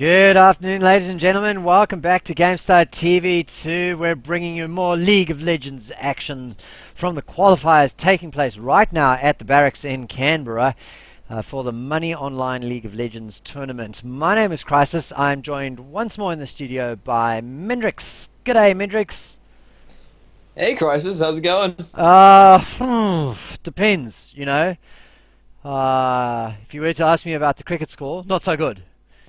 Good afternoon, ladies and gentlemen. Welcome back to Gamestah TV2. We're bringing you more League of Legends action from the qualifiers taking place right now at the barracks in Canberra for the Money Online League of Legends tournament. My name is Chrisis. I'm joined once more in the studio by Mendrix. G'day, Mendrix. Hey, Chrisis, how's it going? Depends, you know. If you were to ask me about the cricket score, not so good.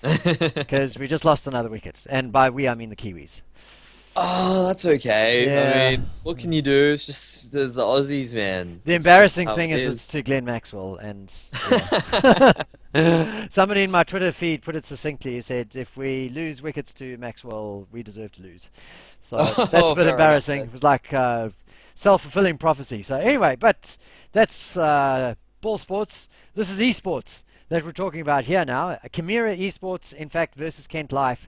Because we just lost another wicket. And by we, I mean the Kiwis. Oh, that's okay. Yeah. I mean, what can you do? It's just the Aussies, man. The It's embarrassing just how thing it is it's to Glenn Maxwell. And yeah. Somebody in my Twitter feed put it succinctly. He said, if we lose wickets to Maxwell, we deserve to lose. So that's a bit fair embarrassing. enough. It was like self-fulfilling prophecy. So anyway, but that's ball sports. This is eSports that we're talking about here now. Chimera eSports, in fact, versus Kentlife,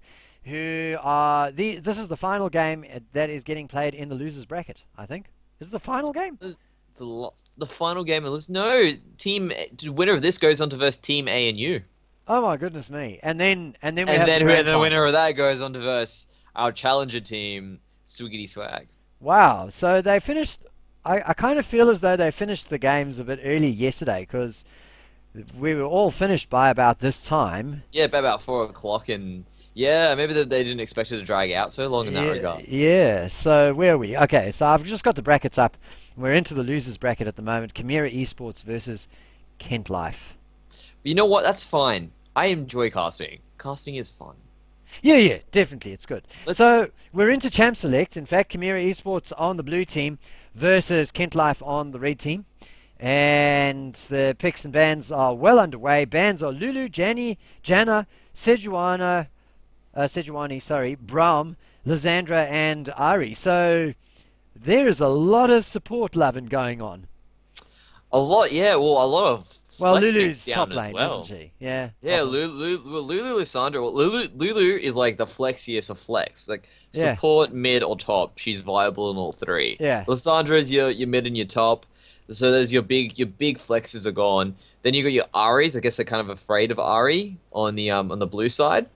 who are this is the final game that is getting played in the losers bracket, I think. Is it the final game? The final game of this. No, the winner of this goes on to verse Team A and U. Oh my goodness me. And then we have And the then grand the final. winner of that goes on to verse our challenger team, Swiggity Swag. Wow. So they finished. I kind of feel as though they finished the games a bit early yesterday because we were all finished by about this time. Yeah, about 4 o'clock, and yeah, maybe they didn't expect it to drag out so long in that regard. Yeah, so where are we? Okay, so I've just got the brackets up. We're into the losers bracket at the moment. Chimera eSports versus Kentlife. But you know what? That's fine. I enjoy casting. Casting is fun. Yeah, definitely, it's good. Let's- So we're into Champ Select. In fact, Chimera eSports on the blue team versus Kentlife on the red team. And the picks and bans are well underway. Bans are Lulu, Jana, Sejuani, Braum, Lysandra, and Ari. So there is a lot of support loving going on. A lot, yeah. Well, a lot of Well, flex Lulu's picks top down as lane, well. isn't she? Yeah. Yeah, Obviously. Lulu, Lysandra. Well, Lulu is like the flexiest of flex. Like Yeah. support, mid, or top. She's viable in all three. Yeah. Lysandra is your mid and your top. So there's your big flexes are gone. Then you got your Aries. I guess they're kind of afraid of Ari on the blue side.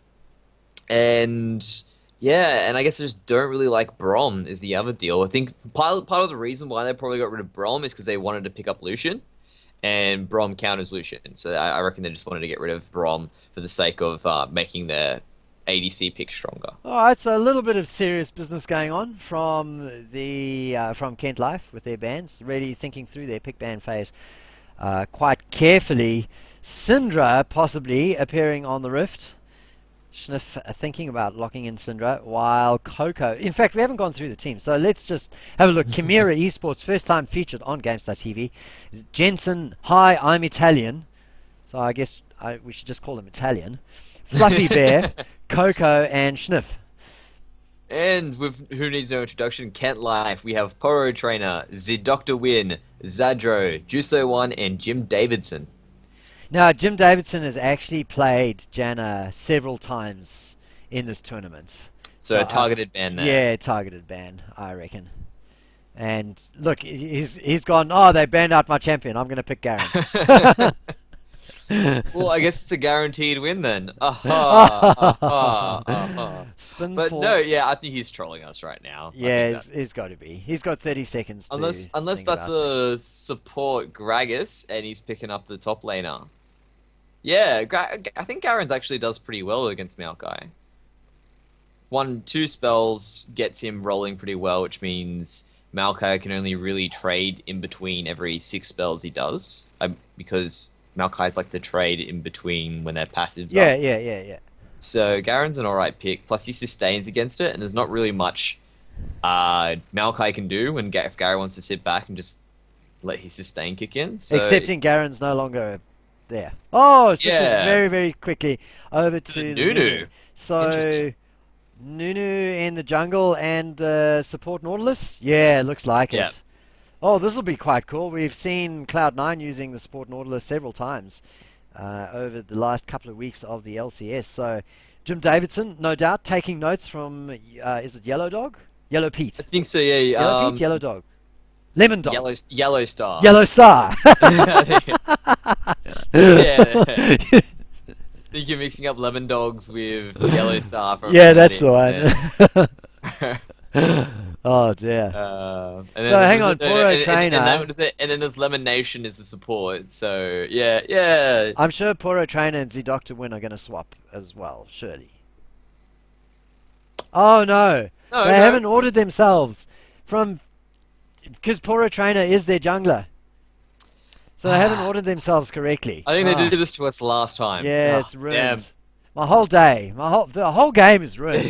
And yeah, and I guess they just don't really like Braum is the other deal. I think part of the reason why they probably got rid of Braum is because they wanted to pick up Lucian, and Braum counters Lucian. So I reckon they just wanted to get rid of Braum for the sake of making their ADC pick stronger. All right, so a little bit of serious business going on from from Kentlife with their bans, really thinking through their pick ban phase quite carefully. Syndra possibly appearing on the Rift. Sniff thinking about locking in Syndra, while Coco... In fact, we haven't gone through the team, so let's just have a look. Chimera eSports, first time featured on Gamestah TV. Jensen, hi, I'm Italian. So I guess we should just call him Italian. Fluffy Bear, Coco, and Sniff. And with who needs no introduction, Kentlife, we have Poro Trainer, Z Dr. Win, Zadro, Juso1, and Jim Davidson. Now, Jim Davidson has actually played Jana several times in this tournament. So a targeted ban there. Yeah, targeted ban, I reckon. And look, he's gone, oh, they banned out my champion. I'm going to pick Garen. Well, I guess it's a guaranteed win then. Aha, aha, aha. Spin But for... no, yeah, I think he's trolling us right now. Yeah, he's got to be. He's got 30 seconds to Unless think that's about a things. support Gragas and he's picking up the top laner. Yeah, I think Garen's actually does pretty well against Maokai. 2 spells gets him rolling pretty well, which means Maokai can only really trade in between every 6 spells he does. Because Maokai's like to trade in between when their passives Yeah, up. yeah. So Garen's an alright pick. Plus he sustains against it, and there's not really much Maokai can do if Garen wants to sit back and just let his sustain kick in. So Excepting Garen's no longer there. Oh, switches Yeah. very, very quickly over to the the Nunu. So, Interesting. Nunu in the jungle and support Nautilus? Yeah, looks like Yeah. it. Oh, this will be quite cool. We've seen Cloud9 using the support Nautilus several times over the last couple of weeks of the LCS. So, Jim Davidson, no doubt, taking notes from, is it Yellow Dog? Yellow Pete. I think so, yeah. Yellow Pete, Yellow Dog. Lemon Dog. Yellow Star. Yellow Star. Yeah. I think think you're mixing up lemon dogs with Yellow Star from Yeah, that's the Aladdin. one. Yeah. Oh dear. And So then hang was on, it, Poro and then Trainer. what is it? And then there's Lemon Nation is the support. So yeah, yeah. I'm sure Poro Trainer and Z-Doctor Win are going to swap as well, surely. Oh no, No, they no. haven't ordered themselves from because Poro Trainer is their jungler, so they haven't I ordered themselves correctly. think they did Ah, this to us last time. yeah, Oh, it's damn. ruined. My whole day, the whole game is ruined.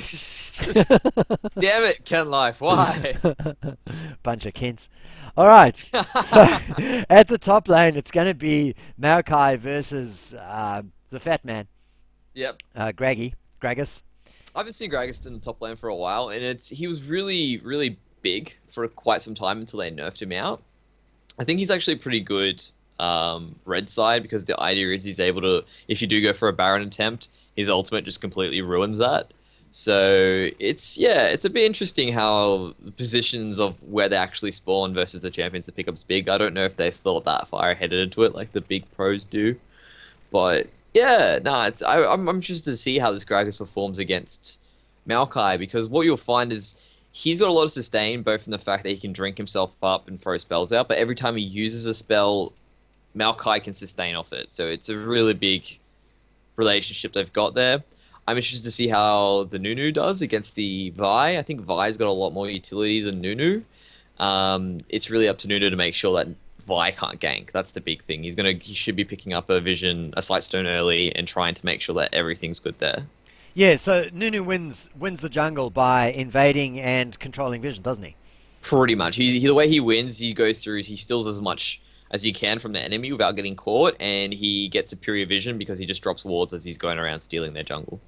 Damn it, Kentlife, why? Bunch of Kents. All right, so at the top lane, it's going to be Maokai versus the Fat Man, Yep. Gragas. I haven't seen Gragas in the top lane for a while, and he was really, really big for quite some time until they nerfed him out. I think he's actually pretty good red side because the idea is he's able to, if you do go for a Baron attempt, his ultimate just completely ruins that. So it's a bit interesting how the positions of where they actually spawn versus the champions to pick up's big. I don't know if they've thought that far ahead into it like the big pros do, but yeah, no, I'm interested to see how this Gragas performs against Maokai because what you'll find is he's got a lot of sustain, both in the fact that he can drink himself up and throw spells out, but every time he uses a spell, Maokai can sustain off it. So it's a really big relationship they've got there. I'm interested to see how the Nunu does against the Vi. I think Vi's got a lot more utility than Nunu. It's really up to Nunu to make sure that Vi can't gank. That's the big thing. He should be picking up a Sight Stone early, and trying to make sure that everything's good there. Yeah, so Nunu wins the jungle by invading and controlling vision, doesn't he? Pretty much. The way he wins, he steals as much as he can from the enemy without getting caught, and he gets superior vision because he just drops wards as he's going around stealing their jungle.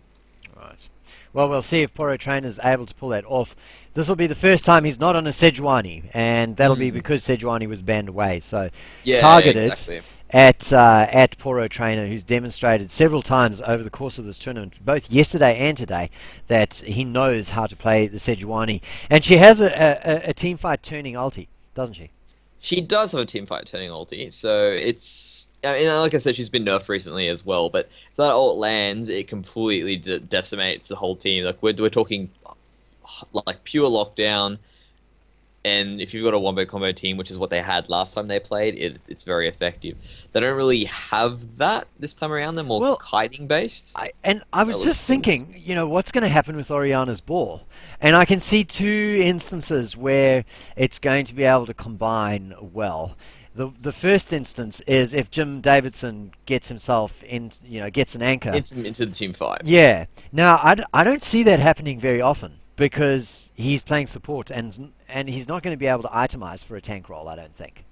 Right. Well, we'll see if Poro Trainer's able to pull that off. This will be the first time he's not on a Sejuani, and that'll be because Sejuani was banned away. So Yeah, targeted exactly. at Poro Trainer, who's demonstrated several times over the course of this tournament, both yesterday and today, that he knows how to play the Sejuani. And she has a team fight turning ulti, doesn't she? She does have a team fight turning ulti, so I mean, like I said, she's been nerfed recently as well. But if that ult lands, it completely decimates the whole team. Like we're talking like pure lockdown. And if you've got a wombo combo team, which is what they had last time they played, it's very effective. They don't really have that this time around. They're more kiting based. I was just thinking, what's going to happen with Oriana's ball? And I can see two instances where it's going to be able to combine well. The first instance is if Jim Davidson gets himself gets an anchor. Into the team fight. Yeah. Now, I don't see that happening very often because he's playing support and he's not going to be able to itemize for a tank role, I don't think.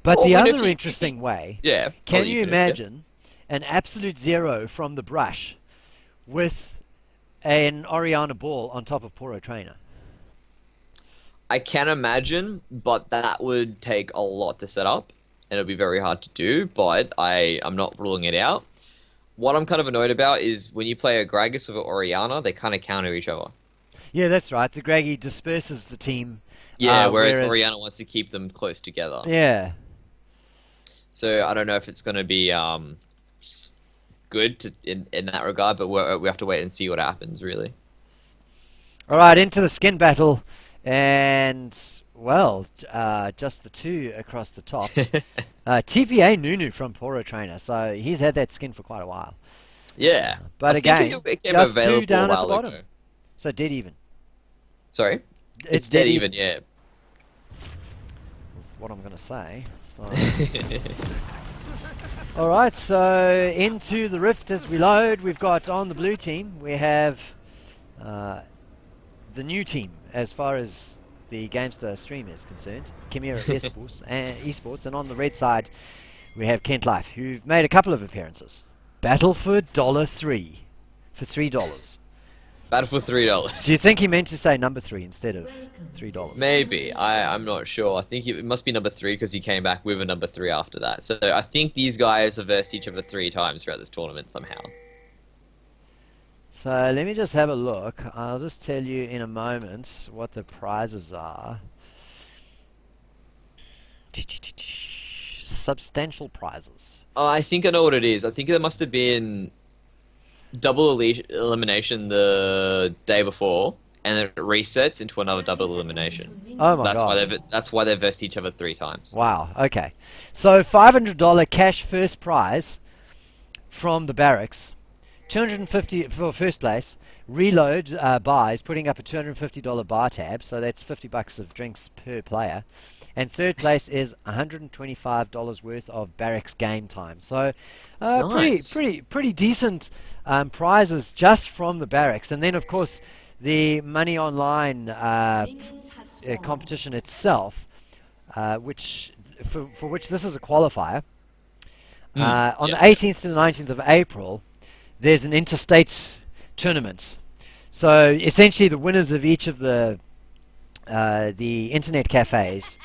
But the other interesting way, can you imagine an absolute zero from the brush with an Oriana ball on top of Poro Trainer? I can imagine, but that would take a lot to set up, and it'd be very hard to do, but I'm not ruling it out. What I'm kind of annoyed about is when you play a Gragas with an Oriana, they kind of counter each other. Yeah, that's right. The Graggy disperses the team. Yeah, whereas Oriana wants to keep them close together. Yeah. So I don't know if it's going to be good in that regard, but we have to wait and see what happens, really. All right, into the skin battle, and well, just the two across the top. TPA Nunu from Poro Trainer, so he's had that skin for quite a while. Yeah, but again, just two down at the bottom. Ago. So dead even. Sorry? It's dead even, yeah. That's what I'm going to say. So. Alright, so into the rift as we load, we've got on the blue team, we have the new team as far as the Gamestah stream is concerned, Chimera eSports, and on the red side we have Kentlife, who've made a couple of appearances. Battle for $3 for $3. Battle for $3. Do you think he meant to say number 3 instead of $3? Maybe. I'm not sure. I think it must be number 3 because he came back with a number 3 after that. So I think these guys have versed each other 3 times throughout this tournament somehow. So let me just have a look. I'll just tell you in a moment what the prizes are. Substantial prizes. Oh, I think I know what it is. I think there must have been elimination the day before, and then it resets into another 30 double seconds elimination. until ring Oh my countdown. god. That's why they've versed each other 3 times. Wow. Okay. So $500 cash first prize from the barracks. 250 for first place. Reload buys, putting up a $250 bar tab, so that's $50 of drinks per player. And third place is $125 worth of barracks game time. So, Nice. pretty decent prizes just from the barracks. And then, of course, the money online Minions have spawned. competition itself, which for which this is a qualifier. On Yep. the 18th to the 19th of April, there's an interstate tournament. So essentially, the winners of each of the internet cafes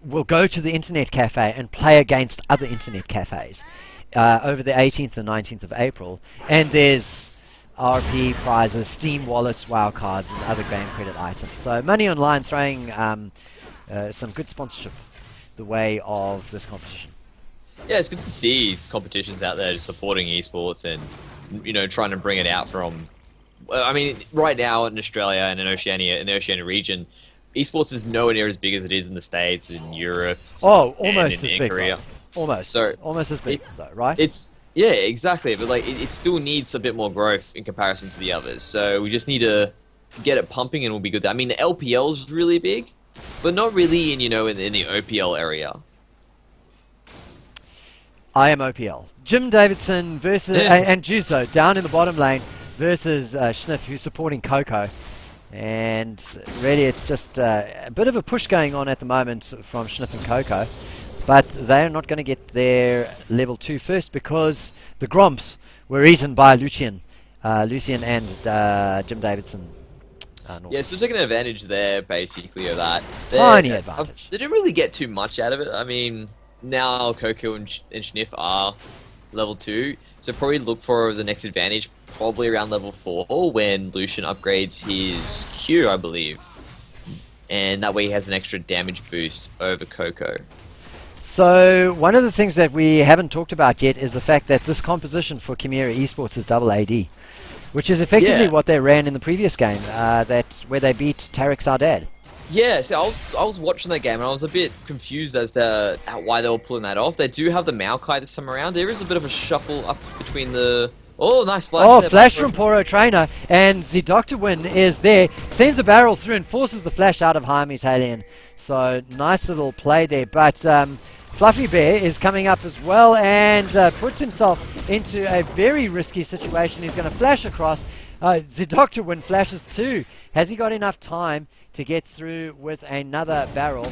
will go to the internet cafe and play against other internet cafes over the 18th and 19th of April. And there's RP prizes, Steam wallets, WoW cards, and other game credit items. So Money Online throwing some good sponsorship the way of this competition. Yeah, it's good to see competitions out there supporting esports and trying to bring it out from. I mean, right now in Australia and in the Oceania region, esports is nowhere near as big as it is in the States, in Europe, Oh, and almost in, as in big. Korea. Almost. So Almost as big, it, though, right? it's yeah, exactly. But like, it still needs a bit more growth in comparison to the others. So we just need to get it pumping, and we'll be good. I mean, the LPL is really big, but not really in the OPL area. I am OPL. Jim Davidson versus and Juzo down in the bottom lane versus Schniff, who's supporting Coco. And really, it's just a bit of a push going on at the moment from Schniff and Coco. But they're not going to get their level 2 first because the Gromps were eaten by Lucian and Jim Davidson. Yeah, so taking advantage there, basically, of that. Tiny advantage. They didn't really get too much out of it. I mean, now Coco and Schniff are level 2, so probably look for the next advantage, probably around level 4, when Lucian upgrades his Q, I believe. And that way he has an extra damage boost over Coco. So one of the things that we haven't talked about yet is the fact that this composition for Chimera eSports is double AD, which is effectively Yeah. what they ran in the previous game, where they beat Tarek Sardad. Yeah, so I was watching that game and I was a bit confused as to why they were pulling that off. They do have the Maokai this time around. There is a bit of a shuffle up between the... Oh, nice flash Oh, there, flash Barbara. from Poro Trainer, and the Dr. Win is there, sends a barrel through and forces the flash out of Jaime Italian. So nice little play there, but Fluffy Bear is coming up as well and puts himself into a very risky situation. He's going to flash across. The Dr. Win flashes too. Has he got enough time to get through with another barrel?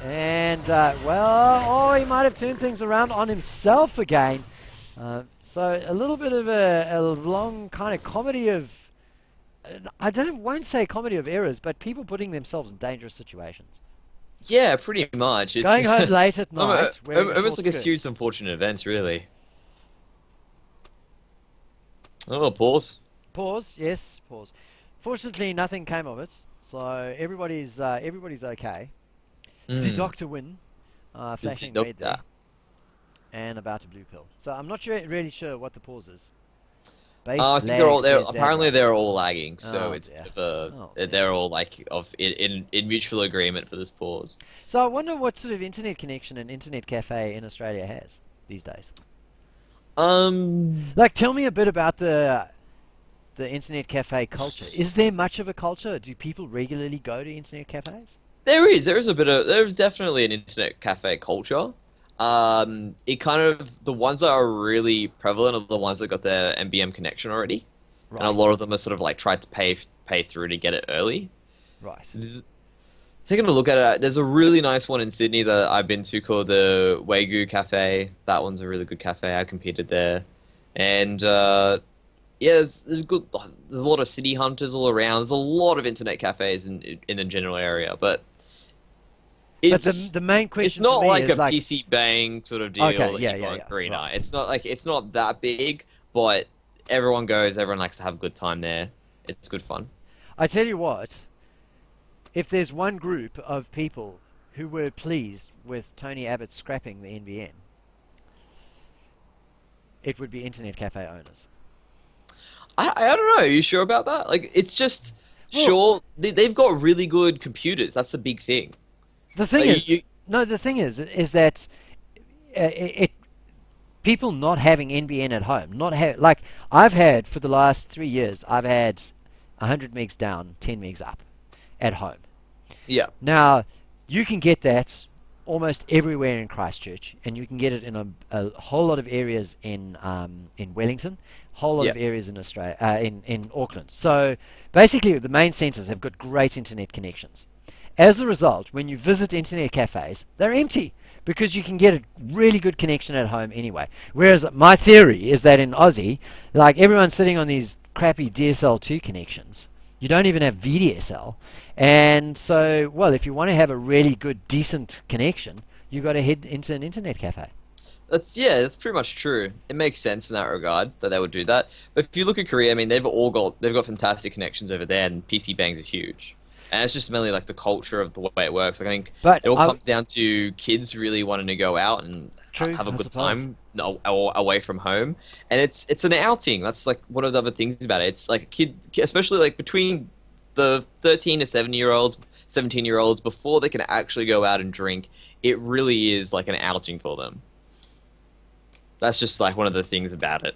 And, he might have turned things around on himself again. So a little bit of a long kind of comedy of, won't say comedy of errors, but people putting themselves in dangerous situations. Yeah, pretty much. It's Going home late at night, wearing almost like a short series of unfortunate events, really. Oh, pause. Pause, yes, pause. Fortunately, nothing came of it, so everybody's okay. The Mm. Doctor Win, The flashing Doctor. red there, and about a blue pill. So I'm not really sure what the pause is. Base I think lag, says apparently Zagra. they're all lagging, so Oh, it's dear. a bit of Oh, they're dear. all like in mutual agreement for this pause. So I wonder what sort of internet connection an internet cafe in Australia has these days. Like, tell me a bit about the internet cafe culture. Is there much of a culture? Do people regularly go to internet cafes? There's definitely an internet cafe culture. It kind of the ones that are really prevalent are the ones that got their MBM connection already, and a Right, lot of them are sort of like tried to pay through to get it early. right. Taking a look at it, there's a really nice one in Sydney that I've been to called the Wagyu Cafe. That one's a really good cafe. I competed there, and yeah, there's a lot of city hunters all around. There's a lot of internet cafes in the general area, but But it's the main it's question not for me like is a like, PC Bang sort of deal okay, that yeah, you yeah, got yeah, Green Eye. right. It's not that big, but everyone goes. Everyone likes to have a good time there. It's good fun. I tell you what, if there's one group of people who were pleased with Tony Abbott scrapping the NBN, it would be internet cafe owners. I don't know. Are you sure about that? Like, it's just Well, sure they've got really good computers. That's the big thing. the thing Like, is, no, the thing is that it people not having NBN at home, not like I've had for the last 3 years, I've had 100 megs down, 10 megs up at home. yeah, Now, you can get that almost everywhere in Christchurch, and you can get it in a whole lot of areas in Wellington, whole lot yeah. of areas in Australia, in Auckland. So basically, the main centres have got great internet connections. As a result, when you visit internet cafes, they're empty because you can get a really good connection at home anyway. Whereas my theory is that in Aussie, like everyone's sitting on these crappy DSL2 connections. You don't even have VDSL. And so, well, if you want to have a really good, decent connection, you've got to head into an internet cafe. That's pretty much true. It makes sense in that regard that they would do that. But if you look at Korea, I mean, they've got fantastic connections over there, and PC bangs are huge. And it's just mainly like the culture of the way it works. Like, I think But it all comes down to kids really wanting to go out and true, have a I good suppose. time away from home, and it's an outing. That's like one of the other things about it. It's like a kid, especially like between the 13 to 7-year-olds, 17-year-olds, before they can actually go out and drink. It really is like an outing for them. That's just like one of the things about it.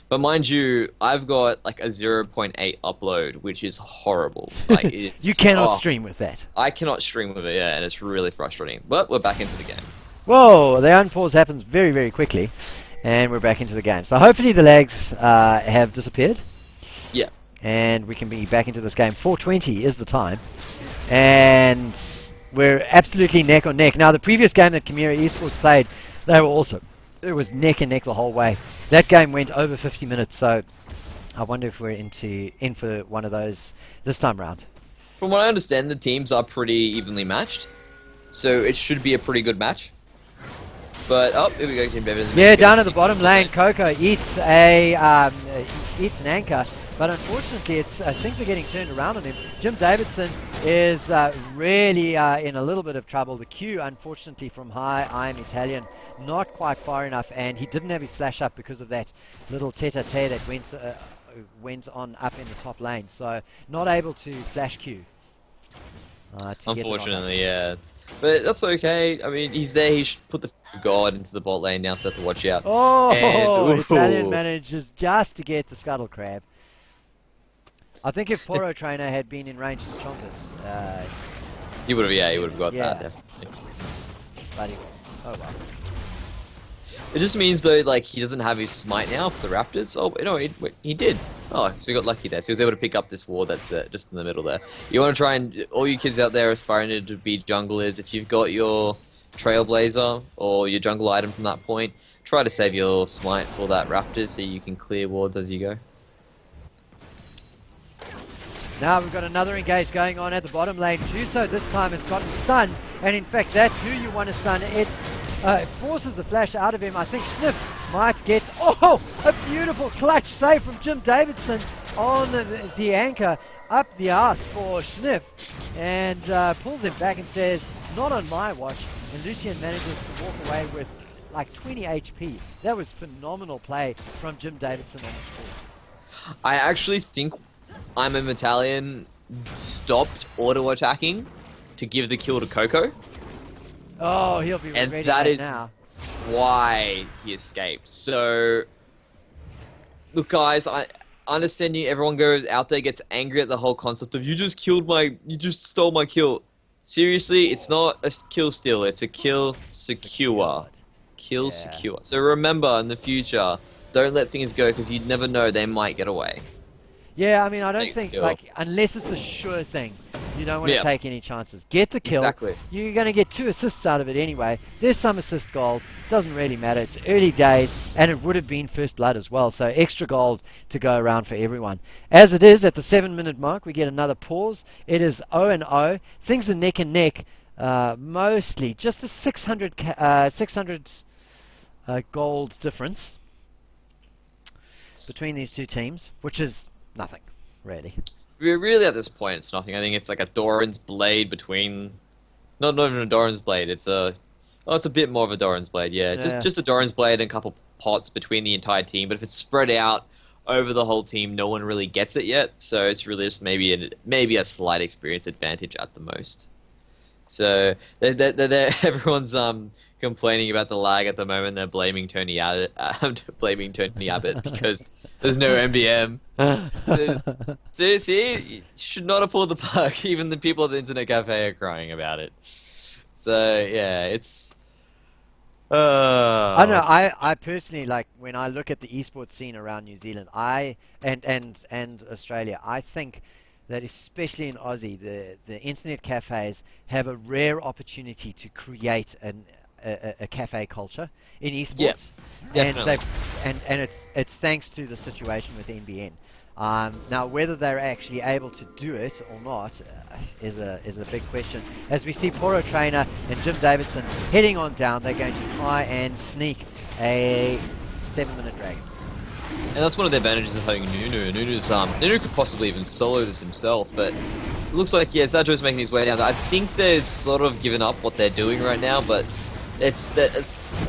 But mind you, I've got like a zero point 0.8 upload, which is horrible. Like You it's cannot stream with that. I cannot stream with it, yeah, and it's really frustrating. But we're back into the game. Whoa, the unpause happens very, very quickly, and we're back into the game. So hopefully the lags have disappeared, Yeah. and we can be back into this game. 4:20 is the time, and we're absolutely neck on neck. Now, the previous game that Chimera eSports played, they were also, it was neck and neck the whole way. That game went over 50 minutes, so I wonder if we're in for one of those this time round. From what I understand, the teams are pretty evenly matched, so it should be a pretty good match. But oh, here we go, Team Bevins. Yeah, down at the bottom lane, Coco eats eats an anchor, but unfortunately, things are getting turned around on him. Jim Davidson is really in a little bit of trouble. The Q, unfortunately, from high, I am Italian, not quite far enough, and he didn't have his flash up because of that little tete-a-tete that went on up in the top lane. So not able to flash Q. Unfortunately, yeah. But that's okay. I mean, he's there. He should put the guard into the bot lane now, so they have to watch out. Oh, And, Italian ooh. manages just to get the scuttle crab. I think if Poro Trainer had been in range to Chompers, He would have, yeah, he would have got yeah. that, definitely. but he wasn't. Oh well. It just means, though, like, he doesn't have his smite now for the Raptors. Oh, no, he did. Oh, so he got lucky there. So he was able to pick up this ward that's there, just in the middle there. You want to try and, all you kids out there aspiring to be junglers, if you've got your Trailblazer or your jungle item from that point, try to save your smite for that Raptor so you can clear wards as you go. Now we've got another engage going on at the bottom lane. Juso this time has gotten stunned, and in fact that's who you want to stun. It forces a flash out of him. I think Sniff might get, oh, a beautiful clutch save from Jim Davidson on the anchor, up the arse for Sniff, and pulls him back and says, not on my watch, and Lucian manages to walk away with like 20 HP. That was phenomenal play from Jim Davidson on the sport. I actually think I'm a Italian stopped auto-attacking to give the kill to Coco. Oh, he'll be And ready that right is now. why he escaped. So, look, guys, I understand you. Everyone goes out there, gets angry at the whole concept of you just stole my kill. Seriously, it's not a kill steal. It's a kill secure. Kill Yeah. secure. So remember, in the future, don't let things go because you never know they might get away. Yeah, I mean, I Just don't take the think, kill. like, unless it's a sure thing, you don't want to Yeah. take any chances. Get the kill. Exactly. You're going to get 2 assists out of it anyway. There's some assist gold. Doesn't really matter. It's early days, and it would have been first blood as well. So extra gold to go around for everyone. As it is, at the 7-minute mark, we get another pause. It is 0-0. Things are neck and neck, mostly. Just a 600 gold difference between these two teams, which is nothing, really. Really, at this point, it's nothing. I think it's like a Doran's blade between, not even a Doran's blade. It's a bit more of a Doran's blade. Yeah, Yeah. just a Doran's blade and a couple pots between the entire team. But if it's spread out over the whole team, no one really gets it yet. So it's really just maybe a slight experience advantage at the most. So everyone's complaining about the lag at the moment. They're blaming Tony Abbott, blaming Tony Abbott because there's no MBM. See, you should not have pulled the plug. Even the people at the internet cafe are crying about it. So yeah, it's. I know. I personally like when I look at the esports scene around New Zealand. And Australia. I think that especially in Aussie, the internet cafes have a rare opportunity to create a cafe culture in esports, and definitely. it's thanks to the situation with NBN. Now, whether they're actually able to do it or not is a big question. As we see Poro Trainer and Jim Davidson heading on down, they're going to try and sneak a 7-minute dragon. And that's one of the advantages of having Nunu. Nunu could possibly even solo this himself, but it looks like Zadro's making his way down. I think they've sort of given up what they're doing right now, but it's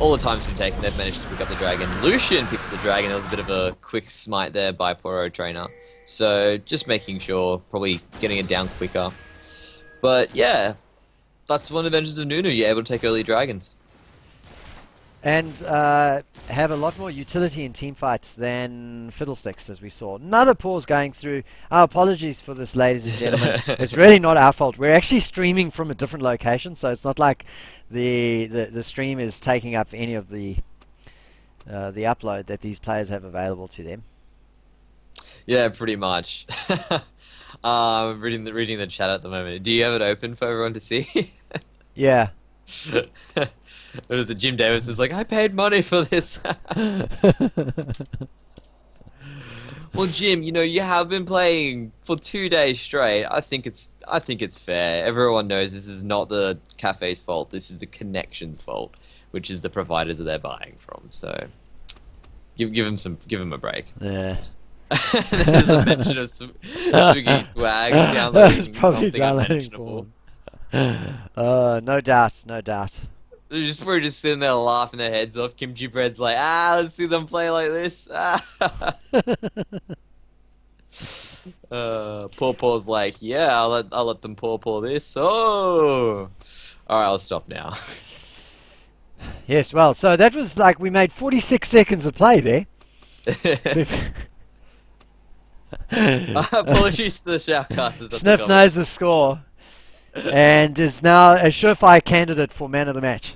all the time's been taken. They've managed to pick up the dragon. Lucian picked up the dragon. There was a bit of a quick smite there by Poro Trainer, so just making sure, probably getting it down quicker. But yeah, that's one of the advantages of Nunu. You're able to take early dragons. And have a lot more utility in team fights than Fiddlesticks, as we saw. Another pause going through. Our apologies for this, ladies and gentlemen. It's really not our fault. We're actually streaming from a different location, so it's not like the stream is taking up any of the upload that these players have available to them. Yeah, pretty much. Reading the chat at the moment. Do you have it open for everyone to see? Yeah. There's a Jim Davis is like, I paid money for this. Well, Jim, you have been playing for 2 days straight. I think it's fair. Everyone knows this is not the cafe's fault. This is the connection's fault, which is the providers that they're buying from. So, give him a break. Yeah. There's a mention of Swiggy Swag downloading Probably something unmentionable. No doubt. They're probably just sitting there laughing their heads off. Kimchi Bread's like, let's see them play like this. Paw Paw's like, yeah, I'll let them paw this. Oh, all right, I'll stop now. Yes, well, so that was like we made 46 seconds of play there. Apologies to the shoutcasters. Sniff knows the score and is now a surefire candidate for man of the match.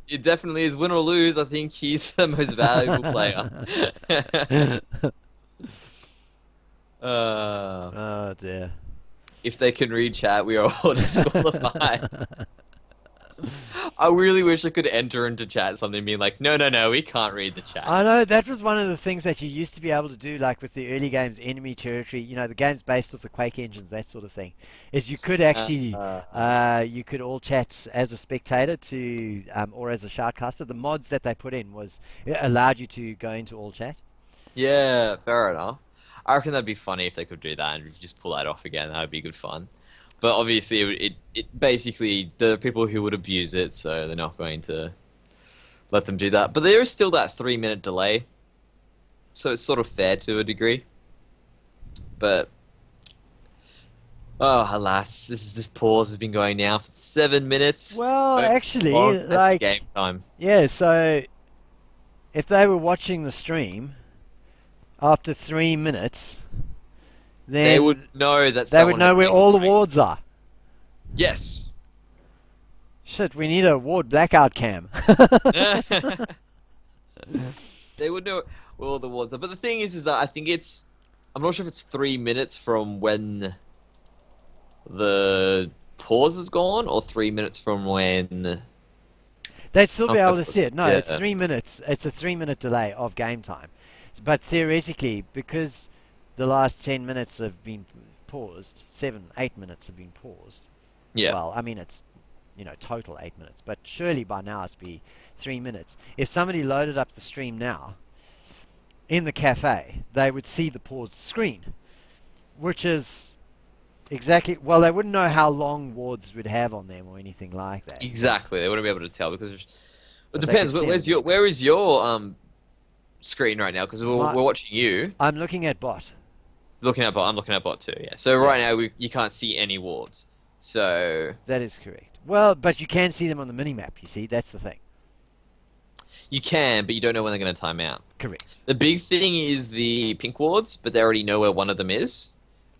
It definitely is. Win or lose, I think he's the most valuable player. Oh dear. If they can read chat, we are all disqualified. I really wish I could enter into chat something being like, no, we can't read the chat. I know, that was one of the things that you used to be able to do, like with the early games, enemy territory, the games based off the Quake engines, that sort of thing, is you could actually, you could all chat as a spectator to, or as a shoutcaster. The mods that they put in it allowed you to go into all chat. Yeah, fair enough. I reckon that'd be funny if they could do that and we could just pull that off again. That would be good fun. But obviously, it basically, there are people who would abuse it, so they're not going to let them do that. But there is still that 3-minute delay, so it's sort of fair to a degree. But, oh, alas, this pause has been going now for 7 minutes. Well, actually, that's like, game time. Yeah, so if they were watching the stream after 3 minutes, then they would know that they would know where all the wards are. Yes. Shit, we need a ward blackout cam. They would know where all the wards are. But the thing is that I think I'm not sure if it's 3 minutes from when the pause is gone or 3 minutes from when... They'd still be able to see it. No, Yeah. it's 3 minutes. It's a 3-minute delay of game time. But theoretically, because the last 10 minutes have been paused, 8 minutes have been paused. Yeah. Well, I mean, it's, total 8 minutes. But surely by now it's be 3 minutes. If somebody loaded up the stream now, in the cafe, they would see the paused screen. Which is exactly... Well, they wouldn't know how long wards would have on them or anything like that. Exactly. They wouldn't be able to tell because... It But they depends. could see Where is it. your screen right now because My- we're watching you. I'm looking at bot. Looking at bot. I'm looking at bot too. Yeah. So right now you can't see any wards. So That is correct. Well, but you can see them on the minimap, you see, that's the thing. you can, but you don't know when they're going to time out. Correct. The big thing is the pink wards, but they already know where one of them is.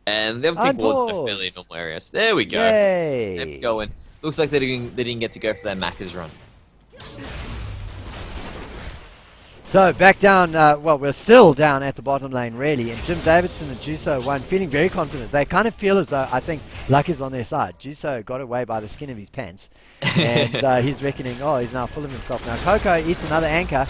And the other pink wards in a fairly normal areas. There we go. Yay! It's going. Looks like they didn't get to go for their Macca's run. So back down, well, we're still down at the bottom lane, really, and Jim Davidson and Juso won, feeling very confident. They kind of feel as though, I think, luck is on their side. Juso got away by the skin of his pants, and he's reckoning, oh, he's now full of himself. Now, Coco eats another anchor,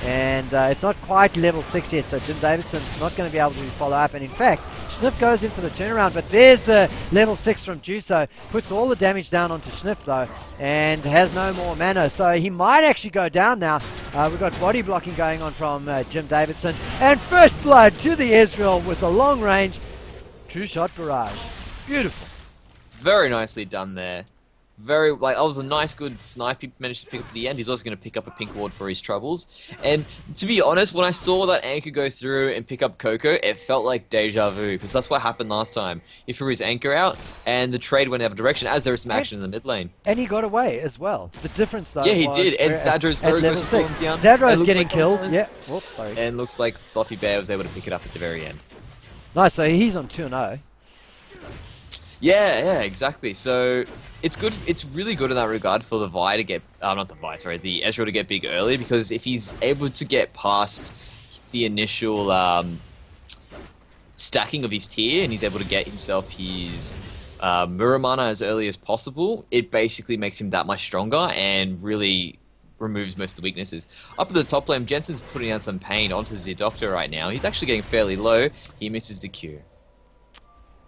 and it's not quite level 6 yet, so Jim Davidson's not going to be able to follow up, and in fact, Schniff goes in for the turnaround, but there's the level 6 from Juso, puts all the damage down onto Schniff, though, and has no more mana, so he might actually go down now. We've got body blocking going on from Jim Davidson, and first blood to the Israel with a long range true shot barrage. Beautiful. Very nicely done there. Very, like, that was a nice, good snipe he managed to pick up at the end. He's also going to pick up a pink ward for his troubles. And to be honest, when I saw that anchor go through and pick up Coco, it felt like deja vu, because that's what happened last time. He threw his anchor out, and the trade went in a direction as there was some action in the mid lane. And he got away as well. The difference, though, Yeah, he was did. And Zadro's very level close to 6. down. Zadro's It looks getting like killed. Yeah. Whoops, sorry. And looks like Fluffy Bear was able to pick it up at the very end. Nice. So he's on 2-0. Yeah, exactly. So it's good. It's really good in that regard for the Vi to get, not the Vi, sorry, the Ezreal to get big early, because if he's able to get past the initial stacking of his tier and he's able to get himself his mirror mana as early as possible, it basically makes him that much stronger and really removes most of the weaknesses. Up at the top lane, Jensen's putting out some pain onto the Doctor right now. He's actually getting fairly low. He misses the Q.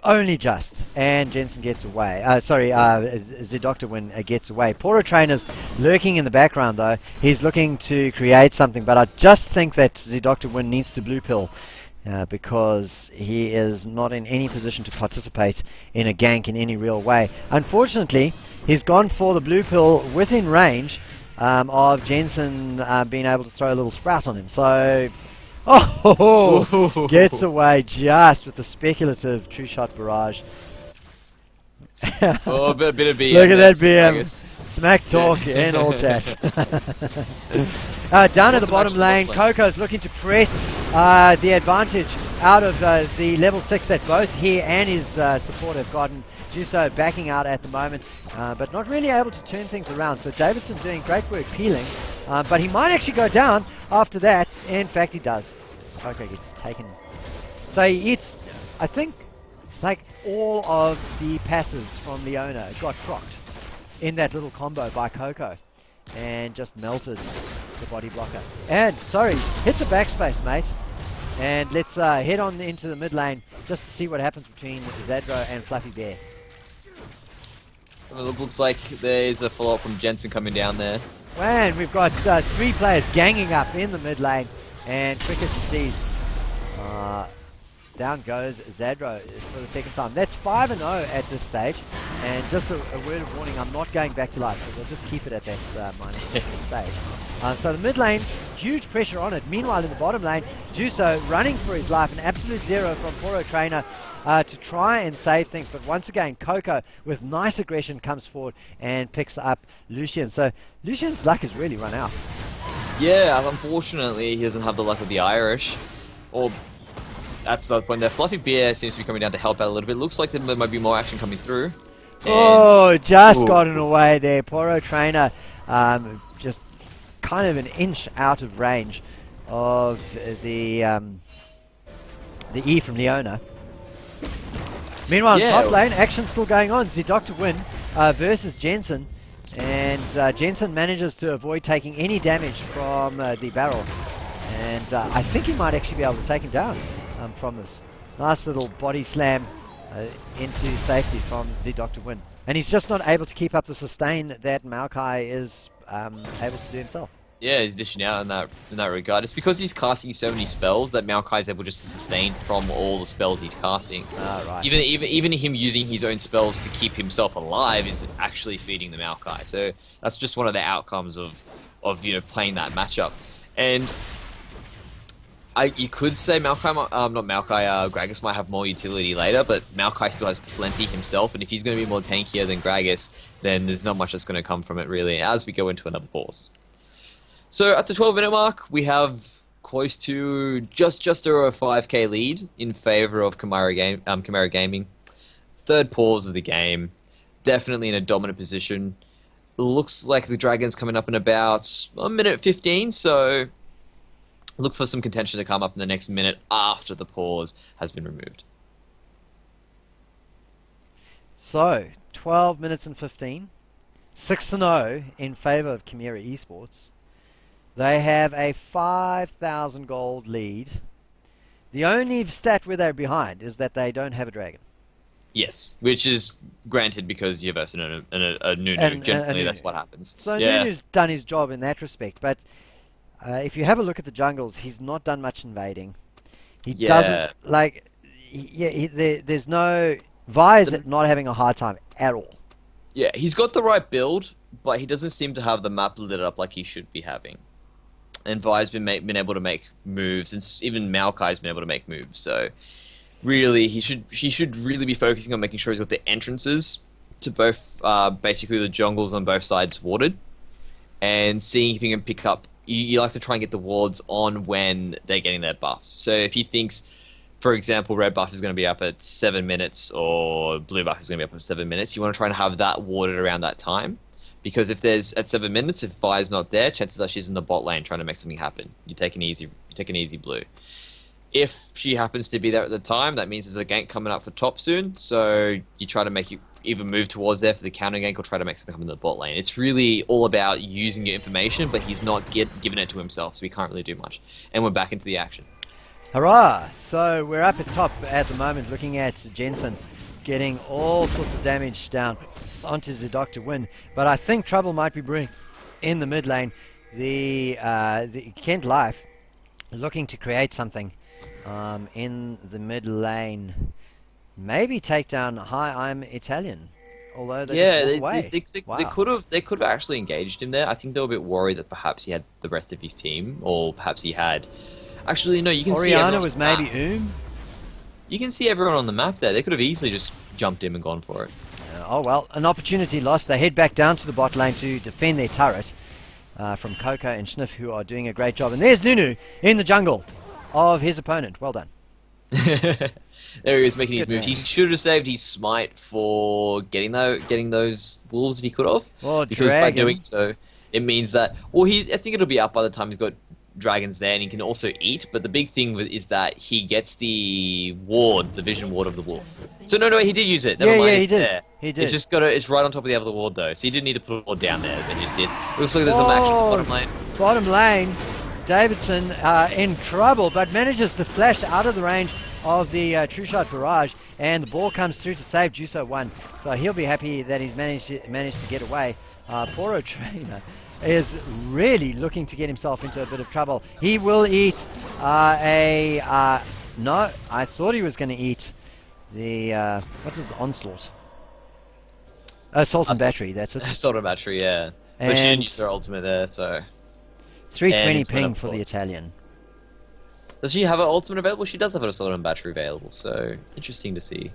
Only just, and Jensen gets away. Zidoctor gets away. Poro Trainer's lurking in the background, though. He's looking to create something, but I just think that Zidoctor needs to blue pill because he is not in any position to participate in a gank in any real way. Unfortunately, he's gone for the blue pill within range of Jensen being able to throw a little sprout on him. So. Oh, gets away just with the speculative true shot barrage. Oh, a bit of BM. Look at that BM. Smack talk in all chat. Down at the bottom lane, Coco's looking to press the advantage out of the level 6 that both he and his support have gotten. Juso backing out at the moment, but not really able to turn things around. So Davidson doing great work peeling, but he might actually go down after that. In fact, he does. Coco gets taken. So he eats, I think, like all of the passives from Leona got procced in that little combo by Coco and just melted the body blocker. And, sorry, hit the backspace, mate. And let's head on into the mid lane just to see what happens between Zadro and Fluffy Bear. Well, it looks like there's a follow-up from Jensen coming down there. And we've got 3 players ganging up in the mid lane. And quick as you please. Down goes Zadro for the second time. That's 5-0 at this stage. And just a word of warning, I'm not going back to life, so we'll just keep it at that -6 stage. So the mid lane, huge pressure on it. Meanwhile, in the bottom lane, Juso running for his life. An absolute zero from Poro Trainer to try and save things. But once again, Coco, with nice aggression, comes forward and picks up Lucian. So Lucian's luck has really run out. Yeah, unfortunately, he doesn't have the luck of the Irish. Or that's the point there. Fluffy Bear seems to be coming down to help out a little bit. Looks like there might be more action coming through. And Just gotten away there. Poro Trainer just kind of an inch out of range of the E from Leona. Meanwhile, top lane, action still going on. Zidoctor win versus Jensen. And Jensen manages to avoid taking any damage from the barrel. And I think he might actually be able to take him down from this. Nice little body slam into safety from Zidoctor win. And he's just not able to keep up the sustain that Maokai is able to do himself. Yeah, he's dishing out in that regard. It's because he's casting so many spells that Maokai is able just to sustain from all the spells he's casting. Right. Even him using his own spells to keep himself alive is actually feeding the Maokai. So that's just one of the outcomes of playing that matchup. And You could say Maokai, not Maokai, Gragas might have more utility later, but Maokai still has plenty himself, and if he's going to be more tankier than Gragas, then there's not much that's going to come from it really as we go into another pause. So at the 12-minute mark, we have close to just over a 5k lead in favor of Chimera Gaming. Third pause of the game, definitely in a dominant position. Looks like the Dragon's coming up in about a minute 15, so look for some contention to come up in the next minute after the pause has been removed. So, 12 minutes and 15. 6-0 in favor of Chimera eSports. They have a 5,000 gold lead. The only stat where they're behind is that they don't have a dragon. Yes, which is granted because you're versus a Nunu. Generally, that's what happens. So yeah. Nunu's done his job in that respect, but if you have a look at the jungles, he's not done much invading. He doesn't, like, there's no... Vi is not having a hard time at all. Yeah, he's got the right build, but he doesn't seem to have the map lit up like he should be having. And Vi's been able to make moves, and even Maokai's been able to make moves, so... Really, he should really be focusing on making sure he's got the entrances to both, basically the jungles on both sides warded, and seeing if he can pick up. You like to try and get the wards on when they're getting their buffs. So if he thinks, for example, red buff is going to be up at 7 minutes or blue buff is going to be up at 7 minutes, you want to try and have that warded around that time, because if there's at 7 minutes, if Vi's not there, chances are she's in the bot lane trying to make something happen. You take an easy blue. If she happens to be there at the time, that means there's a gank coming up for top soon, so you try to make it either move towards there for the counter gank or try to make something come in the bot lane. It's really all about using your information, but he's not giving it to himself, so he can't really do much. And we're back into the action. Hurrah! So we're up at top at the moment, looking at Jensen getting all sorts of damage down onto Zidok to win, but I think trouble might be brewing in the mid lane. The Kentlife looking to create something in the mid lane. Maybe take down Hi, I'm Italian. Although they they could have actually engaged him there. I think they were a bit worried that perhaps he had the rest of his team, or perhaps he had. Actually, no. You can see Oriana was maybe You can see everyone on the map there. They could have easily just jumped in and gone for it. Oh well, an opportunity lost. They head back down to the bot lane to defend their turret from Coco and Sniff, who are doing a great job. And there's Nunu in the jungle of his opponent. Well done. There he is making his moves. He should have saved his smite for getting those wolves if he could have. Or because dragon. by doing so, it means that I think it'll be up by the time he's got dragons there, and he can also eat. But the big thing is that he gets the ward, the vision ward of the wolf. So no, he did use it. Never mind, he it's did. there. He did. It's just it's right on top of the other ward though, so you didn't need to put a ward down there, but he just did. It looks like there's some action bottom lane. Bottom lane, Davidson in trouble, but manages to flash out of the range of the True Shot barrage, and the ball comes through to save Juso 1. So he'll be happy that he's managed to get away. Poro Trainer is really looking to get himself into a bit of trouble. He will eat no, I thought he was going to eat the what is the onslaught? Assault and battery. That's it. Assault and battery, yeah. But she didn't use her ultimate there, so 320 ping for the Italian. Does she have an ultimate available? She does have an assault and battery available, so interesting to see.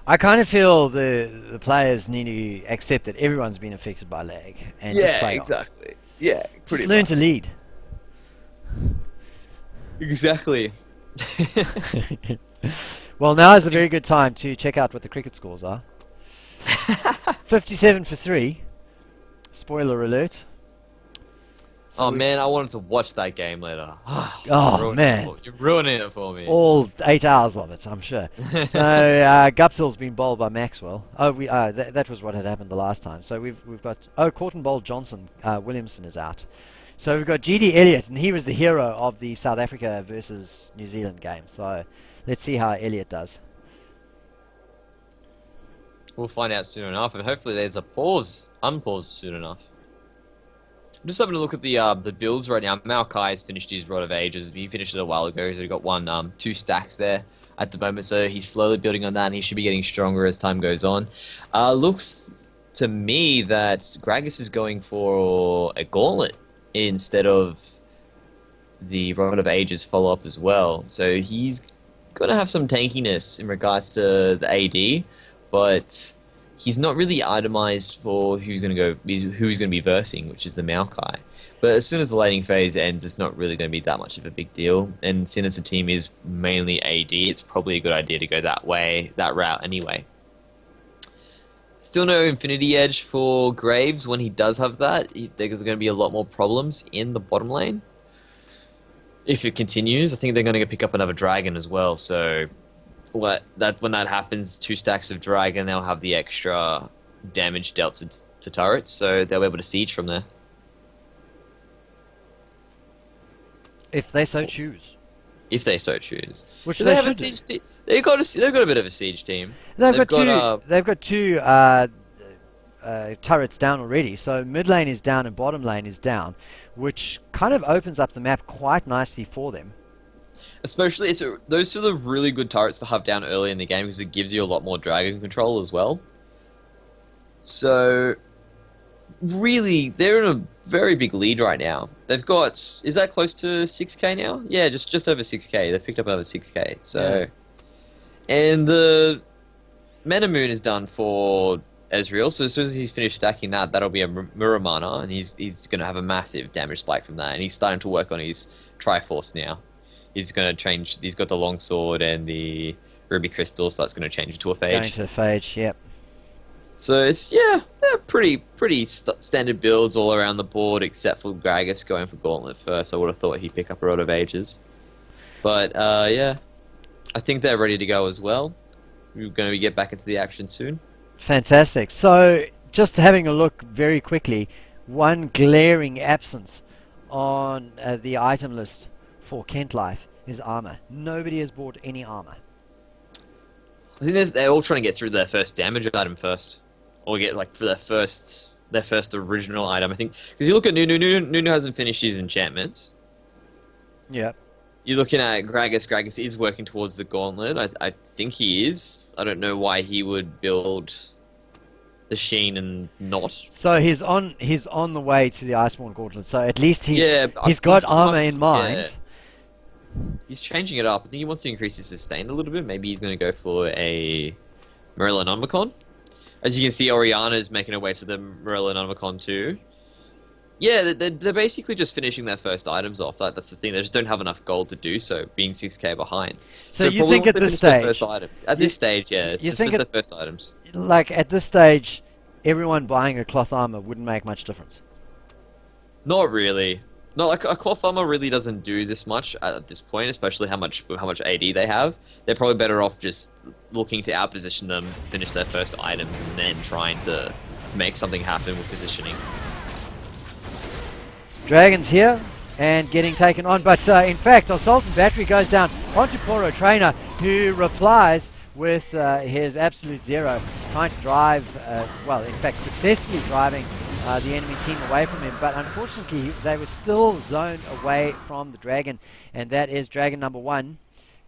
I kind of feel the players need to accept that everyone's been affected by lag and just play exactly. On. Yeah, pretty just learn to lead. Exactly. Well, now is a very good time to check out what the cricket scores are. 57 for 3. Spoiler alert. So oh man, I wanted to watch that game later. Oh man, you're ruining it for me. All 8 hours of it, I'm sure. So Guptill's been bowled by Maxwell. Oh, that was what had happened the last time. So we've got Corton bowled Johnson. Williamson is out. So we've got GD Elliott, and he was the hero of the South Africa versus New Zealand game. So let's see how Elliott does. We'll find out soon enough, and hopefully there's a unpause soon enough. I'm just having a look at the builds right now. Maokai has finished his Rod of Ages. He finished it a while ago, so he got 2 stacks there at the moment. So he's slowly building on that, and he should be getting stronger as time goes on. Looks to me that Gragas is going for a gauntlet instead of the Rod of Ages follow up as well. So he's going to have some tankiness in regards to the AD, but he's not really itemized for who he's going to be versing, which is the Maokai. But as soon as the laning phase ends, it's not really going to be that much of a big deal. And since the team is mainly AD, it's probably a good idea to go that route anyway. Still no Infinity Edge for Graves. When he does have that, there's going to be a lot more problems in the bottom lane. If it continues, I think they're going to pick up another Dragon as well. So when that happens, 2 stacks of Dragon, they'll have the extra damage dealt to turrets, so they'll be able to siege from there. If they so choose. If they so choose. Which Do they have a should do. siege team? They've got a bit of a siege team. They've got two turrets down already, so mid lane is down and bottom lane is down, which kind of opens up the map quite nicely for them. Especially, those are the really good turrets to have down early in the game because it gives you a lot more dragon control as well. So, really, they're in a very big lead right now. They've got, is that close to 6k now? Yeah, just over 6k. They've picked up over 6k. So, yeah. And the Mana Moon is done for Ezreal, so as soon as he's finished stacking that, that'll be a Mirror Mana, and he's going to have a massive damage spike from that, and he's starting to work on his Triforce now. He's going to change, he's got the Longsword and the Ruby Crystal, so that's going to change into a Phage. Going to the Phage, yep. So it's, yeah, they're pretty standard builds all around the board, except for Gragas going for Gauntlet first. I would have thought he'd pick up a Rod of Ages. But, yeah, I think they're ready to go as well. We're going to get back into the action soon. Fantastic. So, just having a look very quickly, one glaring absence on the item list for Kentlife is armor. Nobody has bought any armor. I think they're all trying to get through their first damage item first, or get like for their first original item. I think because you look at Nunu hasn't finished his enchantments. Yeah. You're looking at Gragas. Gragas is working towards the Gauntlet. I think he is. I don't know why he would build the Sheen and not. So he's on the way to the Iceborne Gauntlet. So at least he's got armor in mind. Yeah. He's changing it up. I think he wants to increase his sustain a little bit. Maybe he's going to go for a Morellonomicon. As you can see, Oriana's making her way to the Morellonomicon too. Yeah, they're basically just finishing their first items off. That's the thing. They just don't have enough gold to do so, being 6k behind. So you think at this stage... At this stage, yeah, it's just their first items. Like, at this stage, everyone buying a cloth armor wouldn't make much difference? Not really. No, like, a cloth armor really doesn't do this much at this point, especially how much AD they have. They're probably better off just looking to outposition them, finish their first items, and then trying to make something happen with positioning. Dragon's here and getting taken on, but in fact, Assault and Battery goes down onto Poro Trainer, who replies with his Absolute Zero, trying to drive, well, in fact, successfully driving the enemy team away from him, but unfortunately, they were still zoned away from the Dragon, and that is Dragon number 1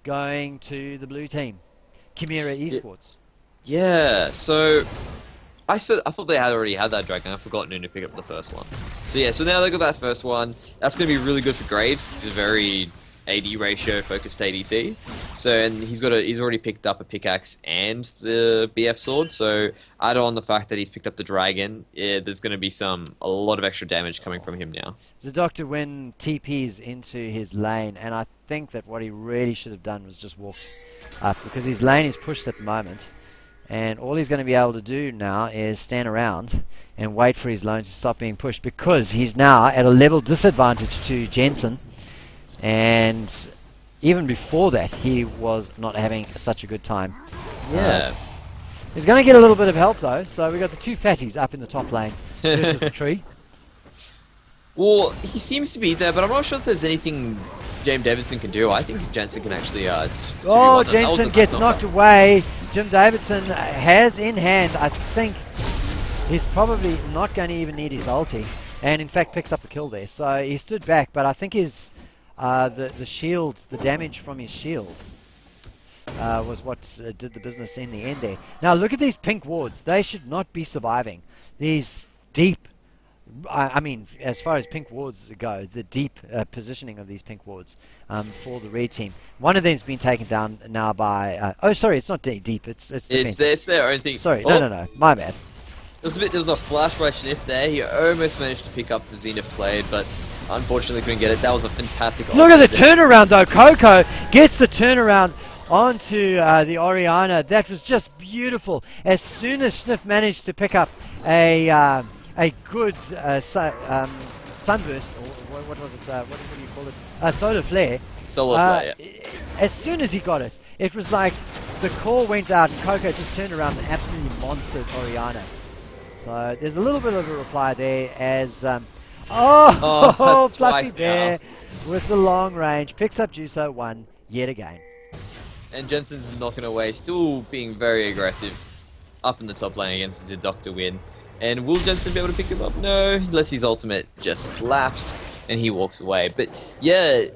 going to the blue team, Chimera eSports. Yeah, so I thought they had already had that Dragon. I forgot Nunu to pick up the first one. So yeah, so now they got that first one. That's going to be really good for Graves because it's a very AD ratio focused ADC. So and he's already picked up a pickaxe and the BF sword. So add on the fact that he's picked up the Dragon, there's going to be a lot of extra damage coming from him now. The Doctor Win TPs into his lane, and I think that what he really should have done was just walk up because his lane is pushed at the moment. And all he's going to be able to do now is stand around and wait for his lane to stop being pushed because he's now at a level disadvantage to Jensen. And even before that, he was not having such a good time. Yeah. He's going to get a little bit of help though. So we got the 2 fatties up in the top lane versus the tree. Well, he seems to be there, but I'm not sure if there's anything James Davidson can do. I think Jensen can actually... Jensen gets knocked away. Jim Davidson has in hand, I think he's probably not going to even need his ulti, and in fact picks up the kill there. So he stood back, but I think his the shield, the damage from his shield was what did the business in the end there. Now look at these pink wards. They should not be surviving. These deep I mean, as far as pink wards go, the deep positioning of these pink wards for the red team. One of them's been taken down now by. Oh, sorry, it's not deep. It's defensive. It's their own thing. Sorry, Oh, no. My bad. There was a flash by Schniff there. He almost managed to pick up the Zenith blade, but unfortunately couldn't get it. That was a fantastic. Look at the turnaround though. Coco gets the turnaround onto the Oriana. That was just beautiful. As soon as Schniff managed to pick up a good sunburst, or what was it? What do you call it? Solar flare. Solar flare. Yeah. As soon as he got it, it was like the call went out and Coco just turned around and absolutely monstered Oriana. So there's a little bit of a reply there as Fluffy Bear with the long range picks up Juso 1 yet again. And Jensen's knocking away, still being very aggressive up in the top lane against the Doctor win. And will Jensen be able to pick him up? No, unless his ultimate just laps and he walks away. But yeah,